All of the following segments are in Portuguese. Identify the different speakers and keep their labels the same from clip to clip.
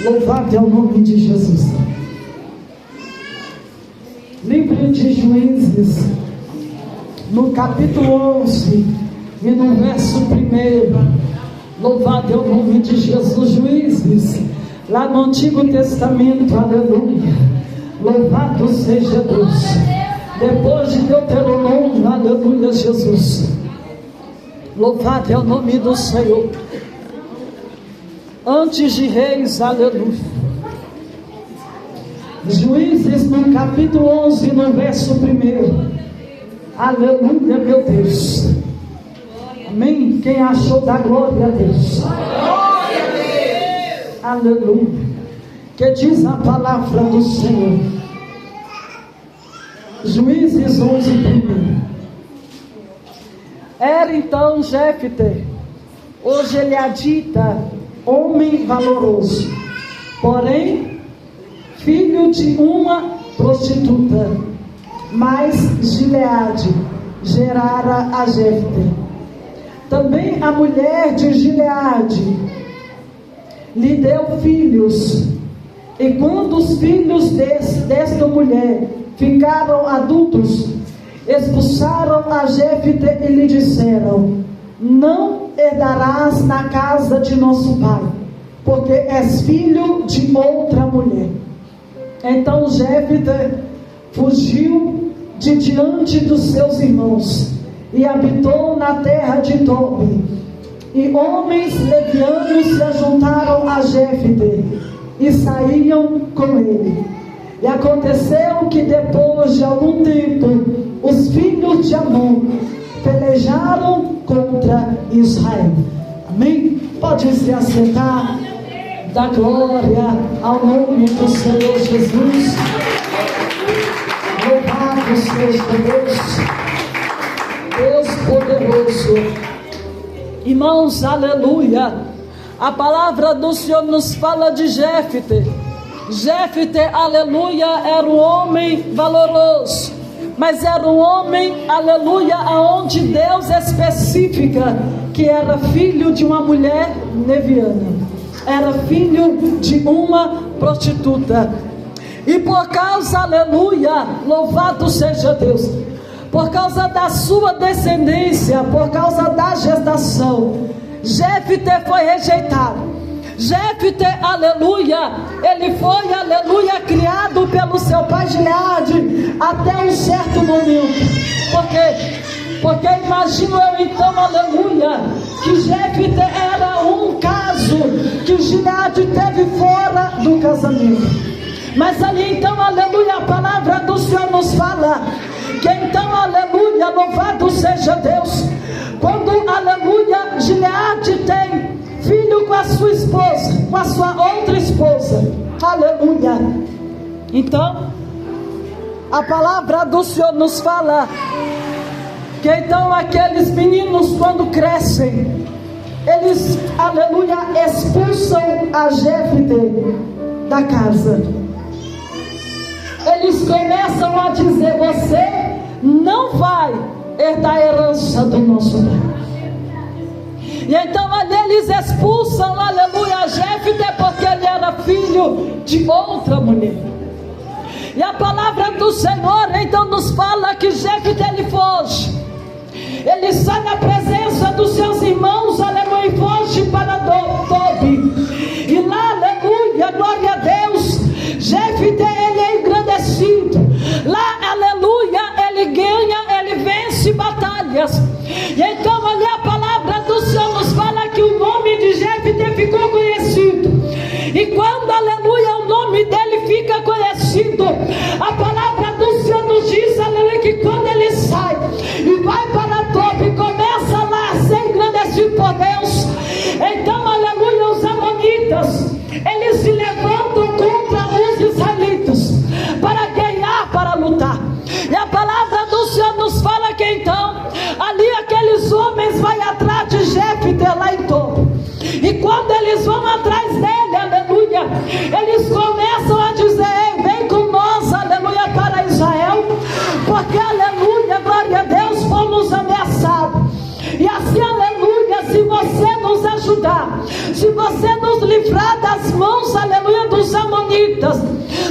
Speaker 1: Louvado é o nome de Jesus. Livro de Juízes, no capítulo 11 e no verso 1. Louvado é o nome de Jesus. Juízes, lá no Antigo Testamento, aleluia. Louvado seja Deus. Depois de Deuteronômio, aleluia, Jesus. Louvado é o nome do Senhor. Antes de Reis, aleluia. Juízes, no capítulo 11, no verso 1. Aleluia, meu Deus. Amém? Quem achou, dá glória a Deus.
Speaker 2: Glória a Deus.
Speaker 1: Aleluia. Que diz a palavra do Senhor. Juízes 11, 1. Era então Jefté, hoje ele adita, homem valoroso, porém filho de uma prostituta, mas Gileade gerara a Jefté. Também a mulher de Gileade lhe deu filhos, e quando os filhos desta mulher ficaram adultos, expulsaram a Jefté e lhe disseram: não herdarás na casa de nosso pai, porque és filho de outra mulher. Então Jefté fugiu de diante dos seus irmãos e habitou na terra de Tobi. E homens levianos se ajuntaram a Jefté e saíam com ele. E aconteceu que depois de algum tempo, os filhos de Amon pelejaram contra Israel. Amém? Pode se assentar. Dá glória ao nome do Senhor Jesus. Louvado seja Deus, Deus poderoso. Irmãos, aleluia. A palavra do Senhor nos fala de Jefté. Jefté, aleluia, era um homem valoroso, mas era um homem, aleluia, aonde Deus especifica que era filho de uma mulher leviana, era filho de uma prostituta. E por causa, aleluia, louvado seja Deus, por causa da sua descendência, por causa da gestação, Jefté foi rejeitado. Jefté, aleluia, ele foi, aleluia, criado pelo seu pai Gileade até um certo momento. Porque imagino eu então, aleluia, que Jefté era um caso que Gileade teve fora do casamento. Mas ali então, aleluia, a palavra do Senhor nos fala que então, aleluia, louvado seja Deus, quando, aleluia, Gileade tem filho com a sua esposa, com a sua outra esposa, aleluia. Então, a palavra do Senhor nos fala que então aqueles meninos, quando crescem, eles, aleluia, expulsam a Jefté da casa. Eles começam a dizer: você não vai herdar a herança do nosso pai. E então ali eles expulsam, aleluia, Jefté, porque ele era filho de outra mulher. E a palavra do Senhor então nos fala que Jefté ele foge. Ele sai da presença dos seus irmãos, aleluia, e foge para Tobi. E lá, aleluia, glória a Deus, Jefté ele é engrandecido. Lá, aleluia, ele ganha, ele vence batalhas. E então ali a palavra do Senhor nos fala que o nome de Jefté ficou conhecido. E quando, aleluia, o nome dele fica conhecido, a palavra do Senhor nos diz, aleluia, que quando ele sai e vai para Tobi, começa lá a ser engrandecido por Deus. Então, aleluia, os amonitas, eles se levantam contra os israelitas para guerrear, para lutar. E a palavra do Senhor nos fala que então ali aqueles homens vão atrás de Jefté lá em Tobi. E quando eles vão atrás dele, aleluia, eles começam a dizer: ei, vem com nós, aleluia, amonitas.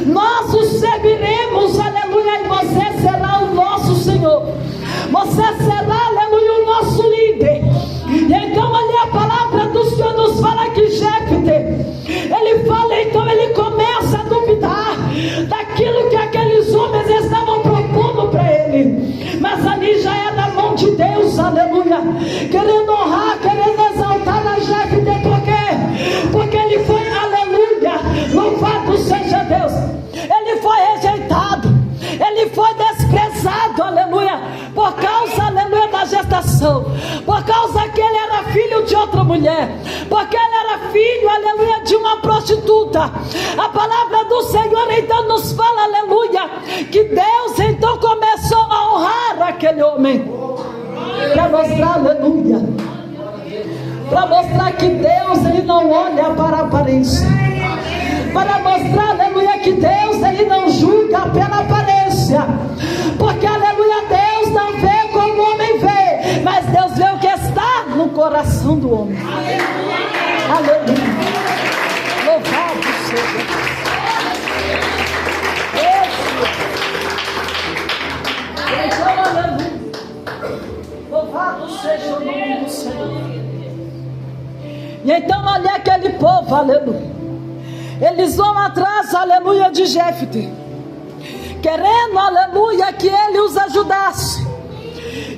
Speaker 1: Nós o serviremos, aleluia, e você será o nosso Senhor. Você será, aleluia, o nosso líder. E então ali a palavra do Senhor nos fala que Jefté, ele fala, então ele começa a duvidar daquilo que aqueles homens estavam propondo para ele. Mas ali já é da mão de Deus, aleluia, querendo honrar, querendo exaltar a Jefté. Por quê? Porque ele foi, aleluia, louvado seja Deus, ele foi rejeitado, ele foi desprezado, aleluia, por causa, aleluia, da gestação, por causa que ele era filho de outra mulher, porque ele era filho, aleluia, de uma prostituta. A palavra do Senhor então nos fala, aleluia, que Deus então começou a honrar aquele homem, para mostrar, aleluia, para mostrar que Deus, ele não olha para a aparência, para mostrar, aleluia, que Deus, ele não julga pela aparência, porque, aleluia, Deus não vê como o homem vê, mas Deus vê o que está no coração do homem. Aleluia, louvado seja Deus. Então, aleluia, louvado seja o nome do Senhor. E então olha aquele povo, aleluia, eles vão atrás, aleluia, de Jefté, querendo, aleluia, que ele os ajudasse.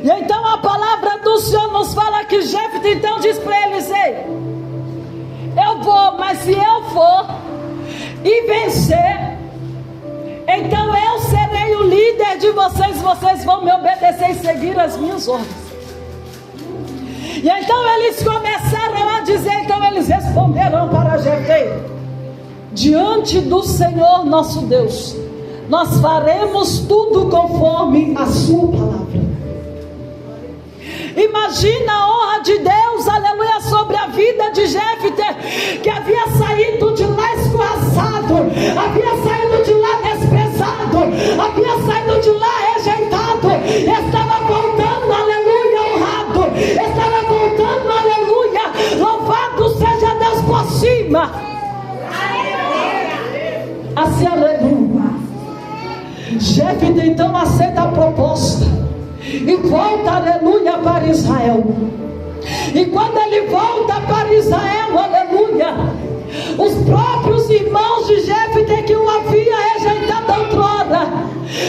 Speaker 1: E então a palavra do Senhor nos fala que Jefté então diz para eles: ei, eu vou, mas se eu for e vencer, então eu serei o líder de vocês, vocês vão me obedecer e seguir as minhas ordens. E então eles começaram a dizer, então eles responderam para Jefté: diante do Senhor nosso Deus, nós faremos tudo conforme a sua palavra. Imagina a honra de Deus, aleluia, sobre a vida de Jefté, que havia saído de lá escorraçado, havia saído de lá desprezado, havia saído de lá rejeitado, estava voltando, aleluia, honrado, estava voltando, aleluia, louvado seja Deus por cima. Assim, aleluia, Jefté então aceita a proposta e volta, aleluia, para Israel. E quando ele volta para Israel, aleluia, os próprios irmãos de Jefté que o havia rejeitado outrora,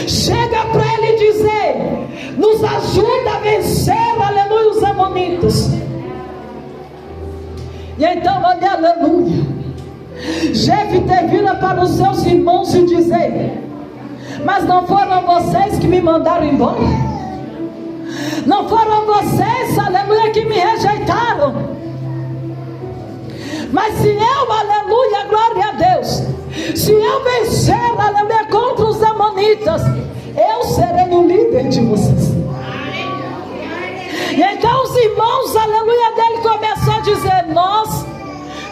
Speaker 1: chega para ele dizer: nos ajuda a vencer, aleluia, os amonitas. E então, olha, aleluia, Jefté vira para os seus irmãos e diz: mas não foram vocês que me mandaram embora? Não foram vocês, aleluia, que me rejeitaram? Mas se eu, aleluia, glória a Deus, se eu vencer, aleluia, contra os amonitas, eu serei o líder de vocês. E então os irmãos, aleluia, dele começaram a dizer: nós,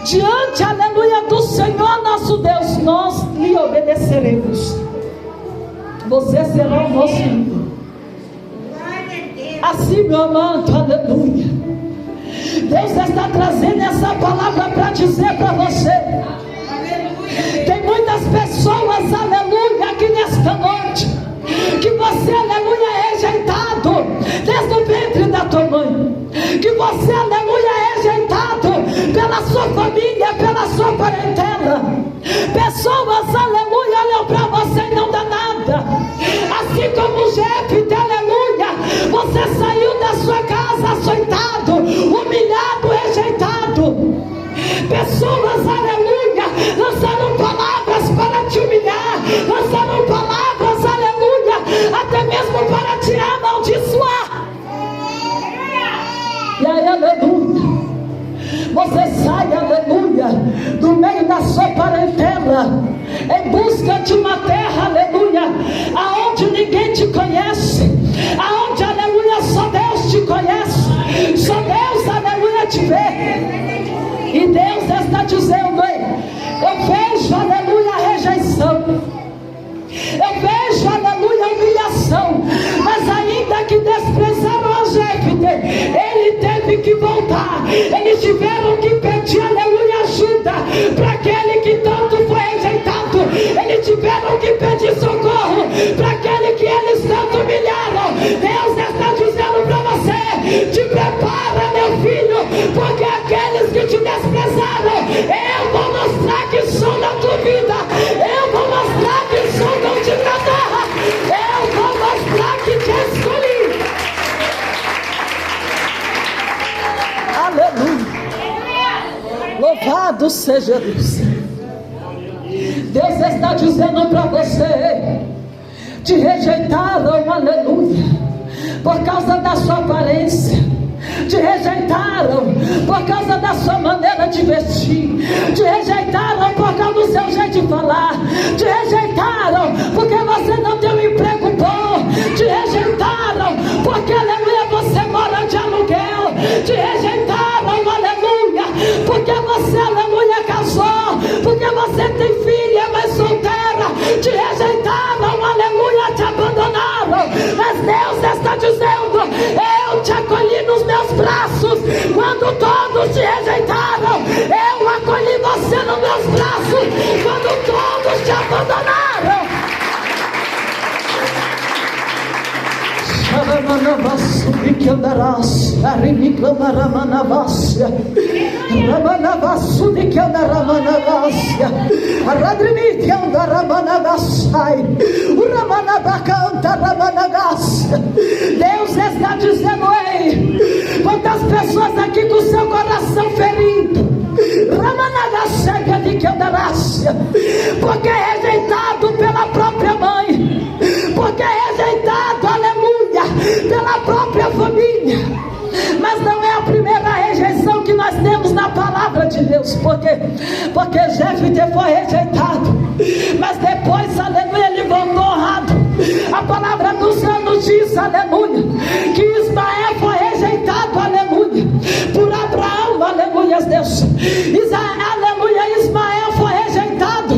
Speaker 1: diante, aleluia, do Senhor nosso Deus, nós lhe obedeceremos. Você será o nosso líder. Assim, meu amado, aleluia, Deus está trazendo essa palavra para dizer para você: tem muitas pessoas, aleluia, aqui nesta noite, que você, aleluia, é rejeitado desde o ventre da tua mãe, que você, aleluia, é rejeitado pela sua família, pela sua parentela. Pessoas, aleluia, olham para você e não dá nada. Assim como Jefté, aleluia, você saiu da sua casa açoitado, humilhado, rejeitado. Pessoas, aleluia, lançaram palavras para te humilhar, lançaram palavras, aleluia, até mesmo para te amaldiçoar. E aí, aleluia, você sai, aleluia, do meio da sua parentela, em busca de uma terra, aleluia, aonde ninguém te conhece, aonde, aleluia, só Deus te conhece, só Deus, aleluia, te vê. E Deus está dizendo: eu vejo, aleluia, a rejeição, eu vejo, aleluia, a humilhação, mas ainda que desprezaram a Jefté, ele teve que voltar, eles tiveram que pedir, aleluia, ajuda para aquele que tanto foi rejeitado, seja Deus. Deus está dizendo para você: te rejeitaram, aleluia, por causa da sua aparência. Te rejeitaram por causa da sua maneira de vestir. Te rejeitaram por causa do seu jeito de falar. Te rejeitaram porque você não tem um emprego bom. Te rejeitaram porque, aleluia, você mora de aluguel. Te rejeitaram, aleluia, porque você, aleluia, casou. Porque você tem filha, mas solteira. Te rejeitaram, aleluia, te abandonaram. Mas Deus está dizendo: eu te acolhi nos meus braços. Quando todos te rejeitaram, eu acolhi você nos meus braços. Quando todos te abandonaram, que andarás, Arimiclamaramanavasia, Ramanavasudi que andaramanavásia, Radrimite andaramanagasai, Uramanabaca andaramanagásia. Deus está dizendo: ei, quantas pessoas aqui com seu coração ferido, Ramanagaséia de que andarásia, porque é rejeitado pela própria mãe, porque é rejeitado, aleluia, pela própria família. Mas não é a primeira rejeição que nós temos na palavra de Deus. Por quê? Porque Jefté foi rejeitado, mas depois, aleluia, ele voltou honrado. A palavra do Senhor nos diz, aleluia, que Ismael foi rejeitado, aleluia, por Abraão, aleluia, Deus. Aleluia, Ismael foi rejeitado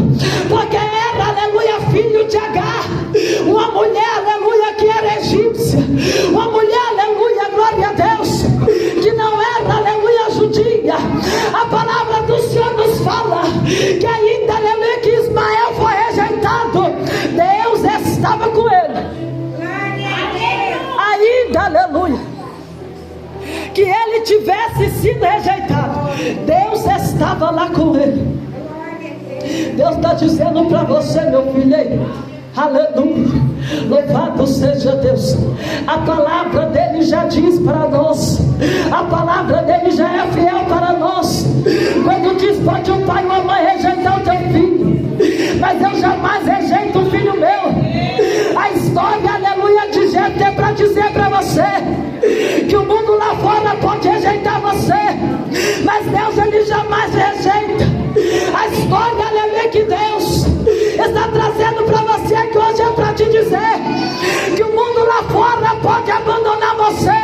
Speaker 1: porque era, aleluia, filho de Agar, uma mulher, aleluia, que era egípcia, uma mulher, aleluia, glória a Deus, que não era, aleluia, judia. A palavra do Senhor nos fala que ainda, aleluia, que Ismael foi rejeitado, Deus estava com ele. Ainda, aleluia, que ele tivesse sido rejeitado, Deus estava lá com ele. Deus está dizendo para você, meu filho, aleluia, louvado seja Deus. A palavra dele já diz para nós, a palavra dele já é fiel para nós. Quando diz: pode um pai e uma mãe rejeitar o teu filho, mas eu jamais rejeito o filho meu. A história, aleluia, de Jefté é para dizer para você que o mundo lá fora pode rejeitar você, mas Deus, ele jamais rejeita. A história, aleluia, que Deus está trazendo para você que hoje é para te dizer que o mundo lá fora pode abandonar você,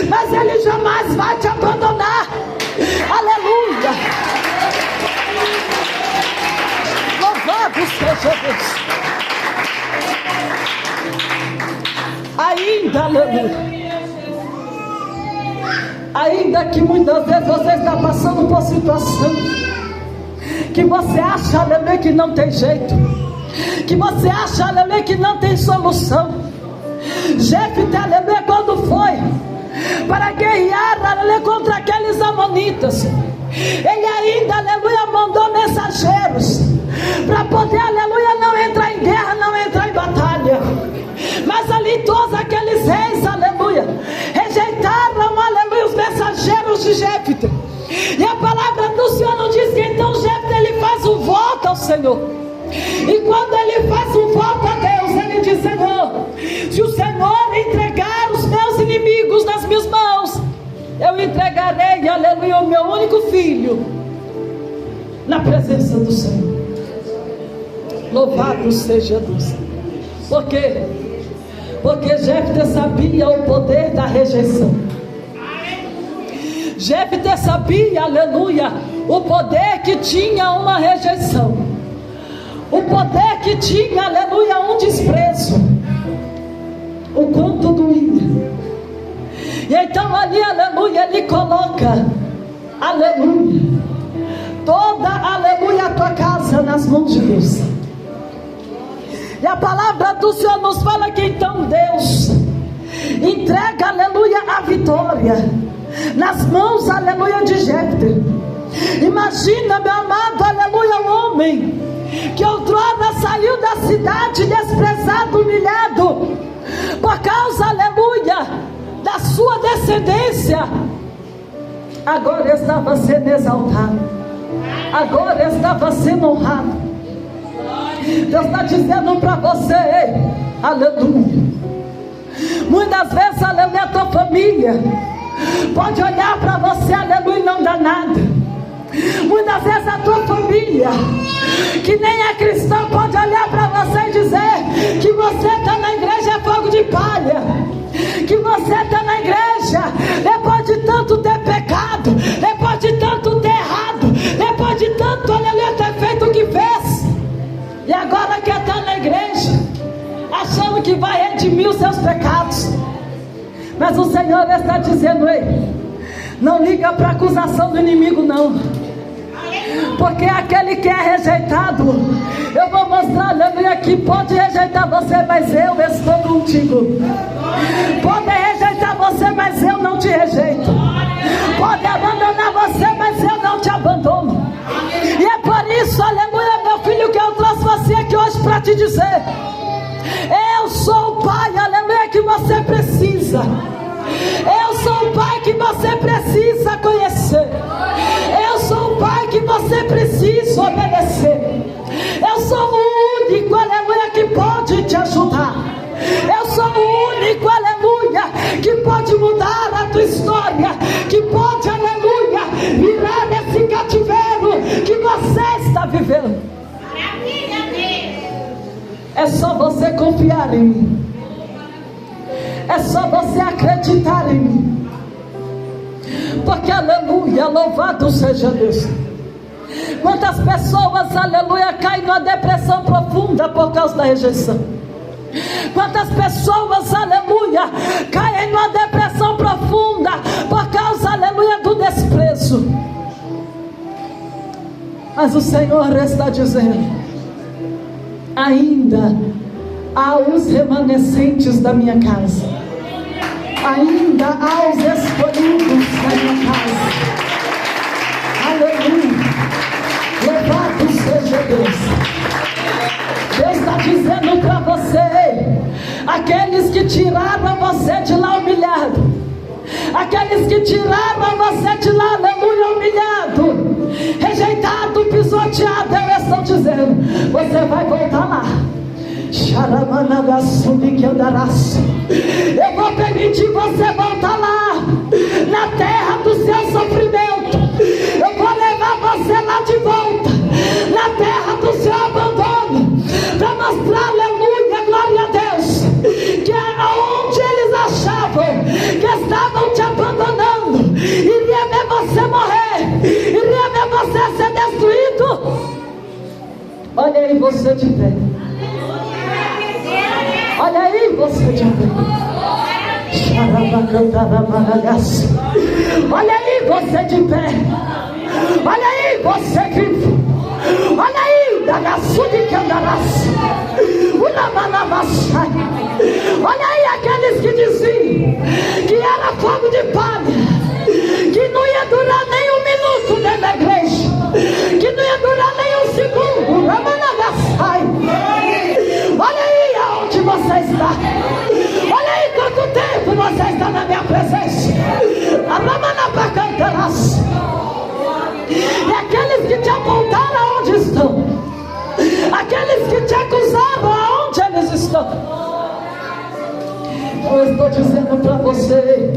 Speaker 1: mas ele jamais vai te abandonar. Aleluia, louvado seja Deus. Ainda, aleluia, ainda que muitas vezes você está passando por situação que você acha, aleluia, que não tem jeito, que você acha, aleluia, que não tem solução. Jefté, aleluia, quando foi para guerrear, aleluia, contra aqueles amonitas, ele ainda, aleluia, mandou mensageiros para poder, aleluia, não entrar em guerra, não entrar em batalha. Mas ali todos aqueles reis, aleluia, rejeitaram, aleluia, os mensageiros de Jefté. E a palavra do Senhor nos diz que então Jefté, ele faz um voto ao Senhor. E quando ele faz um voto a Deus, ele diz: Senhor, se o Senhor entregar os meus inimigos nas minhas mãos, eu entregarei, aleluia, o meu único filho na presença do Senhor. Louvado seja Deus. Por quê? Porque Jefté sabia o poder da rejeição. Jefté sabia, aleluia, o poder que tinha uma rejeição, o poder que tinha, aleluia, um desprezo, o quanto doía. E então ali, aleluia, ele coloca, aleluia, toda, aleluia, a tua casa nas mãos de Deus. E a palavra do Senhor nos fala que então Deus entrega, aleluia, a vitória nas mãos, aleluia, de Jefté. Imagina, meu amado, aleluia, um homem que outrora saiu da cidade desprezado, humilhado, por causa, aleluia, da sua descendência, agora estava sendo exaltado. agora estava sendo honrado. Deus está dizendo para você, aleluia. Muitas vezes, aleluia, a tua família pode olhar para você, aleluia, e não dá nada. Muitas vezes a tua família, que nem é cristã, pode olhar para você e dizer que você está na igreja é fogo de palha, que você está na igreja depois de tanto ter pecado, depois de tanto ter errado, depois de tanto, aleluia, ter feito o que fez, e agora quer estar na igreja achando que vai redimir os seus pecados. Mas o Senhor está dizendo, ei, não liga para a acusação do inimigo não, porque aquele que é rejeitado, eu vou mostrar, aleluia, que pode rejeitar você, mas eu estou contigo. Pode rejeitar você, mas eu não te rejeito. Pode abandonar você, mas eu não te abandono. E é por isso, aleluia, meu filho, que eu trouxe você aqui hoje para te dizer: eu sou o Pai, aleluia, que você precisa. Eu sou o Pai que você precisa conhecer. Eu sou o Pai que você precisa obedecer. Eu sou o único, aleluia, que pode te ajudar. Eu sou o único, aleluia, que pode mudar a tua história, que pode, aleluia, virar esse cativeiro que você está vivendo. É só você confiar em mim. É só você acreditar em mim. Porque, aleluia, louvado seja Deus. Quantas pessoas, aleluia, caem numa depressão profunda por causa da rejeição. Quantas pessoas, aleluia, caem numa depressão profunda por causa, aleluia, do desprezo. Mas o Senhor está dizendo: ainda há os remanescentes da minha casa, ainda há os escolhidos da minha casa. Aleluia, louvado seja Deus. Deus está dizendo para você: aqueles que tiraram você de lá humilhado, aqueles que tiraram você de lá, aleluia, humilhado, rejeitado, pisoteado, eu estou dizendo, você vai voltar lá. Eu vou permitir você voltar lá, na terra do seu sofrimento. Eu vou levar você lá de volta, na terra do seu abandono, para mostrar, aleluia, glória a Deus, que aonde eles achavam que estavam te abandonando, iria ver você morrer, iria ver você ser destruído. Olha aí você de pé. Olha aí você de pé. Olha aí você de pé. Olha aí você vivo. Olha aí, Dagaçude que andarás. Olha aí aqueles que diziam que era fogo de palha, que não ia durar nem um minuto dentro da igreja, que não ia durar nem um segundo. Olha aí aonde você está. Olha aí quanto tempo você está na minha presença. E aqueles que te apontaram aonde estão, aqueles que te acusaram aonde eles estão. Eu estou dizendo para você: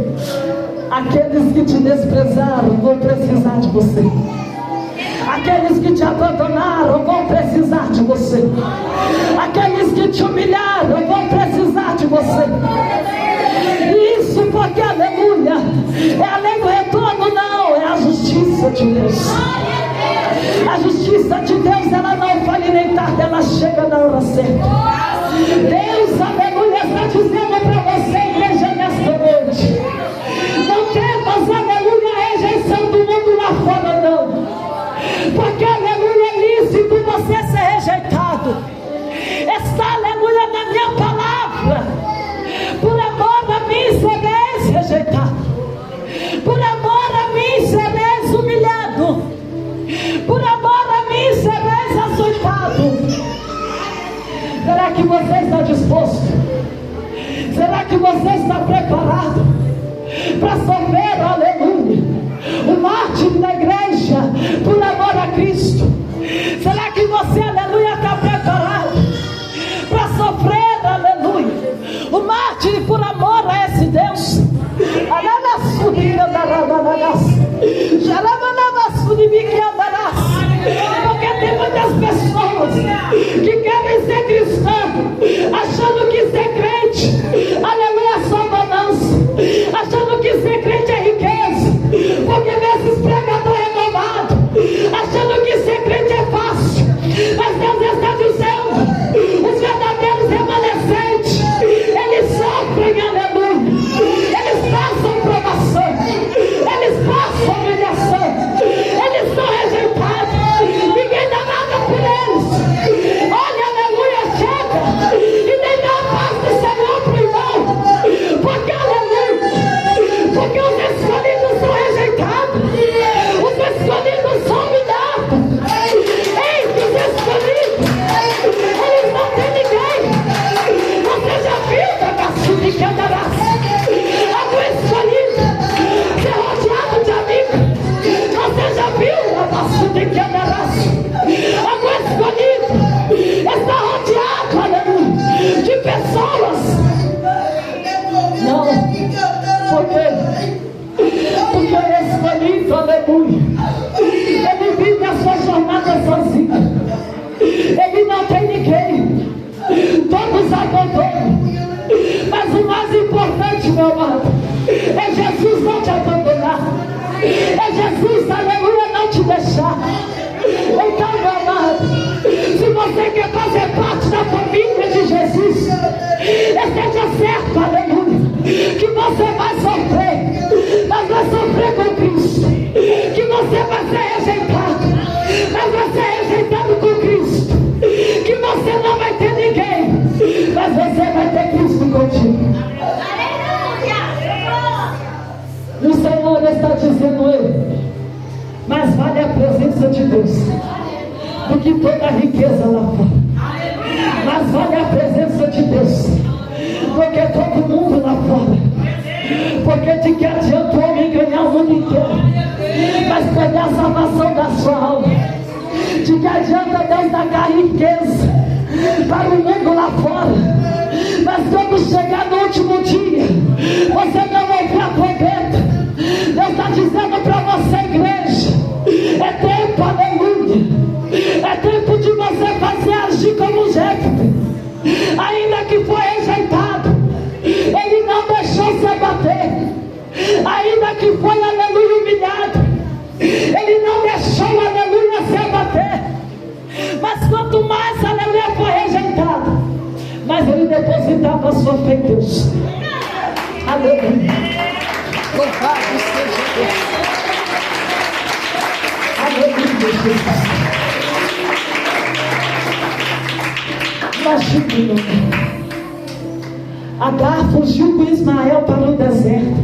Speaker 1: aqueles que te desprezaram vão precisar de você. Aqueles que te abandonaram vão precisar de você. Aqueles que te humilharam vão precisar de você. Isso porque, aleluia, é a lei do retorno, não, é a justiça de Deus. A justiça de Deus, ela não falha nem tarde, ela chega na hora certa. Deus, aleluia, está dizendo para você, igreja, nesta noite: não temas, aleluia, a rejeição do mundo lá fora, não. Porque, aleluia, é lícito você ser rejeitado. Está, aleluia, na minha palavra. Por amor a mim sereis rejeitado. Por amor a mim sereis humilhado. Por amor a mim sereis açoitado. Será que você está disposto? Será que você está preparado para sofrer, aleluia, o mártir da igreja, por amor a Cristo? você, aleluia, está preparado para sofrer, aleluia, o mártir por amor a esse Deus. Porque tem muitas pessoas que querem ser cristãos, achando que ser crente, aleluia, é só bonança, achando que ser crente é riqueza, porque vê esses pregadores renovados, achando que ser crente é fácil. Mas Deus está dizendo, os verdadeiros remanescentes, eles sofrem, aleluia, eles passam provação, eles passam humilhação, eles são rejeitados, ninguém dá nada por eles. Olha, aleluia, chega e nem dá a paz do Senhor pro irmão, porque, aleluia, porque os escolhidos são rejeitados, os escolhidos são humilhados. Ei, os escolhidos, eles não têm ninguém. Você já viu, bagaço de que andarás? Algum escolhido ser rodeado de amigos? Você já viu, bagaço de que andarás? Algum escolhido está rodeado, aleluia, de pessoas? Não, porque o escolhido, aleluia, ele vive a sua jornada sozinho, ele não tem ninguém, todos abandonam, mas o mais importante, meu amado, é Jesus não te abandonar, é Jesus, aleluia, não te deixar. Então, meu amado, se você quer fazer parte da família de Jesus, esteja certo, aleluia, que você vai sofrer, mas vai sofrer com Cristo, que você vai ser rejeitado, mas vai ser rejeitado com Cristo, que você não vai ter ninguém, mas você vai ter Cristo contigo. E o Senhor está dizendo ele, mas vale a presença de Deus do que toda a riqueza lá fora. Mas vale a presença de Deus do que todo mundo lá fora. Porque de que adianta o homem ganhar o mundo inteiro, mas perder a salvação da sua alma? De que adianta Deus dar riqueza para o mundo lá fora, mas quando chegar no último dia, você não ouvir a trombeta? Deus está dizendo para você, igreja, é tempo, aleluia, é tempo de você fazer agir como Jefté. Ainda que foi rejeitado, ele não deixou se abater. Ainda que foi, aleluia, humilhado, ele não deixou, aleluia, se abater. Mas quanto mais, aleluia, foi rejeitado, mas ele depositava a sua fé em Deus. Aleluia. Louvado seja Deus. Aleluia, Jesus. Imagina, Agar fugiu com Ismael para o deserto.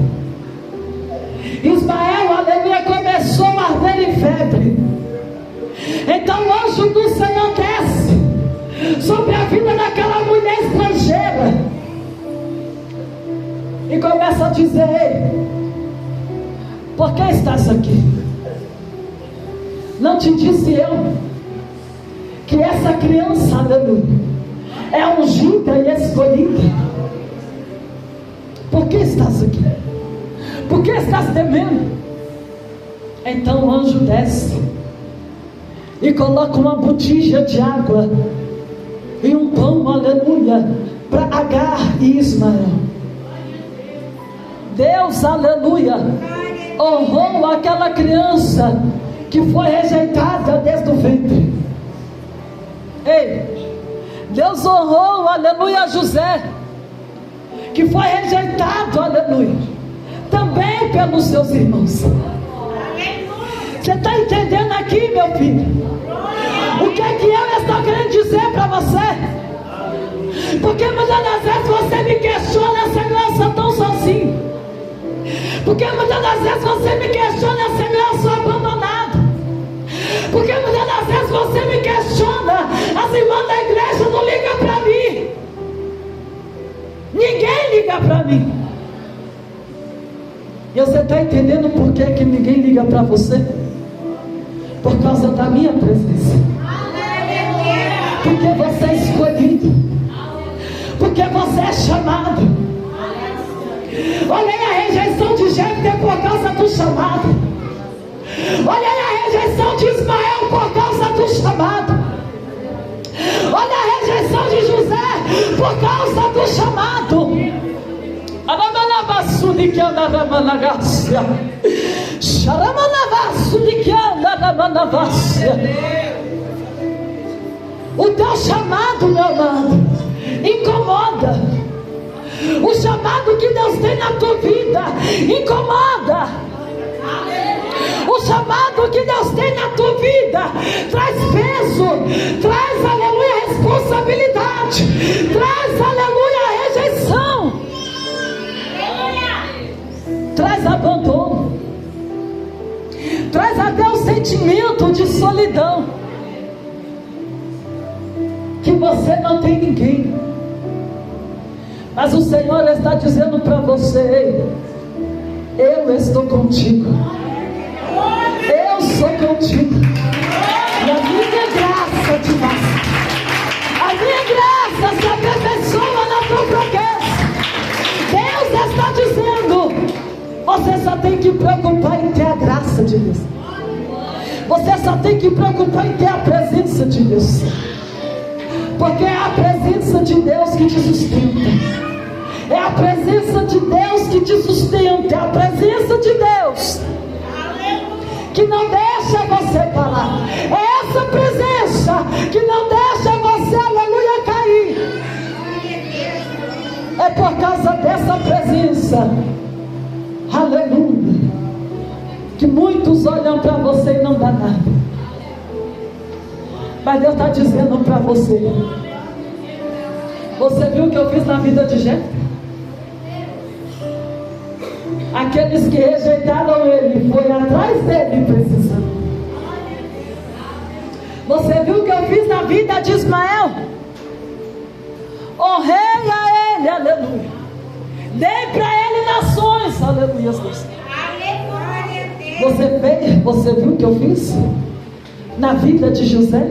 Speaker 1: Ismael, aleluia, começou a arder em febre. Então o anjo do Senhor desce sobre a vida daquela mulher estrangeira e começa a dizer: ei, por que estás aqui? Não te disse eu que essa criança, aleluia, é ungida e escolhida? Por que estás aqui? Por que estás temendo? Então o anjo desce e coloca uma botija de água e um pão, aleluia, para Agar e Ismael. Deus, aleluia, honrou aquela criança que foi rejeitada desde o ventre. Ei, Deus honrou, aleluia, José, que foi rejeitado, aleluia, também pelos seus irmãos. Você está entendendo aqui, meu filho? O que é que eu estou querendo dizer para você? Porque muitas das vezes você me questiona, Senhor, eu sou tão sozinho. Porque muitas das vezes você me questiona, Senhor, eu sou abandonado. Porque muitas das vezes você me questiona, as irmãs da igreja não ligam para mim. Ninguém liga para mim. E você está entendendo por que ninguém liga para você? Por causa da minha presença. Porque você é escolhido. Porque você é chamado. Olha aí a rejeição de Jefté por causa do chamado. Olha aí a rejeição de Ismael por causa do chamado. Olha a rejeição de José por causa do chamado. Aramanavaçu de que anda ramanagacia. Xaramanavaçu de que anda ramanavacia. O teu chamado, meu amado, incomoda. O chamado que Deus tem na tua vida incomoda. O chamado que Deus tem na tua vida traz peso, traz, aleluia, responsabilidade, traz, aleluia, rejeição, traz abandono, traz até o sentimento de solidão, que você não tem ninguém. Mas o Senhor está dizendo para você: eu estou contigo. Eu sou contigo. E a minha graça te basta. A minha graça se aperfeiçoa na tua fraqueza. Deus está dizendo: você só tem que preocupar em ter a graça de Deus. Você só tem que preocupar em ter a presença de Deus. Porque é a presença de Deus que te sustenta. É a presença de Deus que te sustenta. É a presença de Deus que não deixa você parar. É essa presença que não deixa você, aleluia, cair. É por causa dessa presença, aleluia, que muitos olham para você e não dá nada. Mas Deus está dizendo para você: você viu o que eu fiz na vida de Jefté? Aqueles que rejeitaram ele, foi atrás dele precisando. Você viu o que eu fiz na vida de Ismael? Honrei a ele, aleluia. Dei para ele nações, aleluia. Você viu o que eu fiz na vida de José?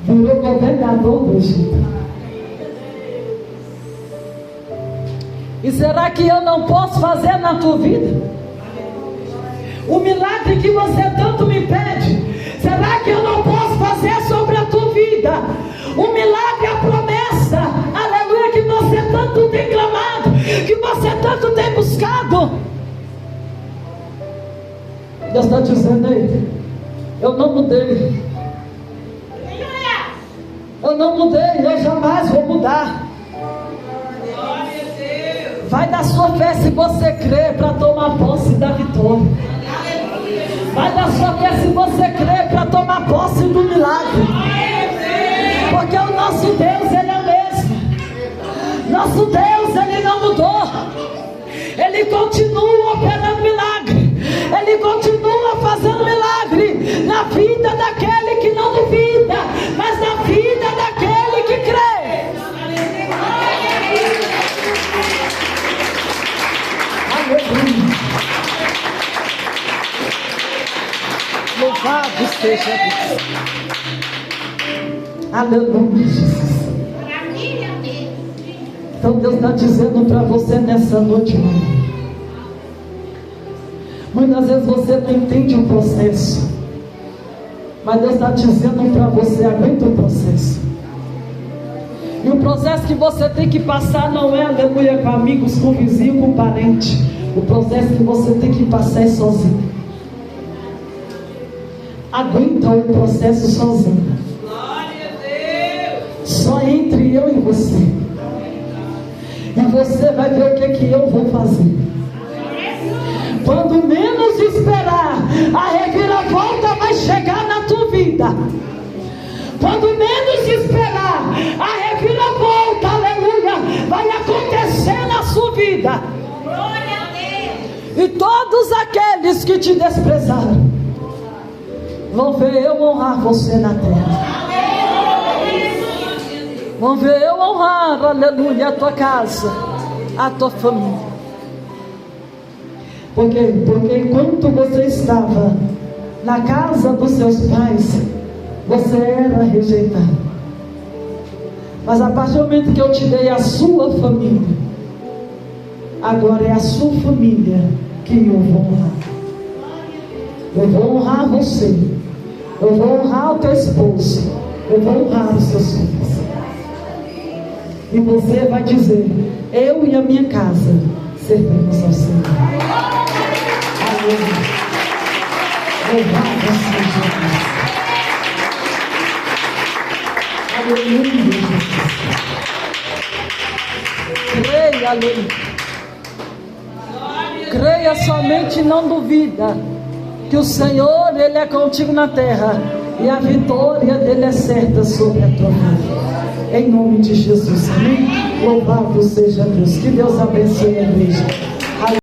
Speaker 1: Virou governador do Egito. E será que eu não posso fazer na tua vida o milagre que você tanto me pede? Será que eu não posso fazer sobre a tua vida o milagre, a promessa, aleluia, que você tanto tem clamado, que você tanto tem buscado? Deus está dizendo aí: eu não mudei. Eu não mudei, eu jamais vou mudar. Vai da sua fé se você crê para tomar posse da vitória. Vai da sua fé se você crê para tomar posse do milagre. Porque o nosso Deus, Ele é o mesmo. Nosso Deus, Ele não mudou. Ele continua operando milagre. Ele continua fazendo milagre na vida daquele que não duvida, mas na vida daquele que crê. Louvado seja Deus. Aleluia, Jesus. Então Deus está dizendo para você nessa noite, irmão. Muitas vezes você não entende o processo, mas Deus está dizendo para você: aguenta o processo. E o processo que você tem que passar não é, aleluia, com amigos, com vizinho, com parente. O processo que você tem que passar é sozinho. Aguenta o processo sozinho. Glória a Deus. Só entre eu e você. E você vai ver o que eu vou fazer. Quando menos esperar, a reviravolta vai chegar na tua vida. Quando menos esperar, a reviravolta, aleluia, vai acontecer na sua vida. Glória a Deus. E todos aqueles que te desprezaram vão ver eu honrar você na terra. Vão ver eu honrar, aleluia, a tua casa, a tua família. Porque enquanto você estava na casa dos seus pais, Você era rejeitado. Mas a partir do momento que eu te dei a sua família, agora é a sua família que eu vou honrar. Eu vou honrar você. Eu vou honrar o teu esposo. Eu vou honrar os seus filhos. E você vai dizer: eu e a minha casa servimos ao Senhor. Aleluia. Louvado seja Deus. Aleluia, Jesus. Creia, aleluia. Creia somente e não duvida que o Senhor, Ele é contigo na terra e a vitória dele é certa sobre a tua vida. Em nome de Jesus, amém? Louvado seja Deus. Que Deus abençoe a igreja.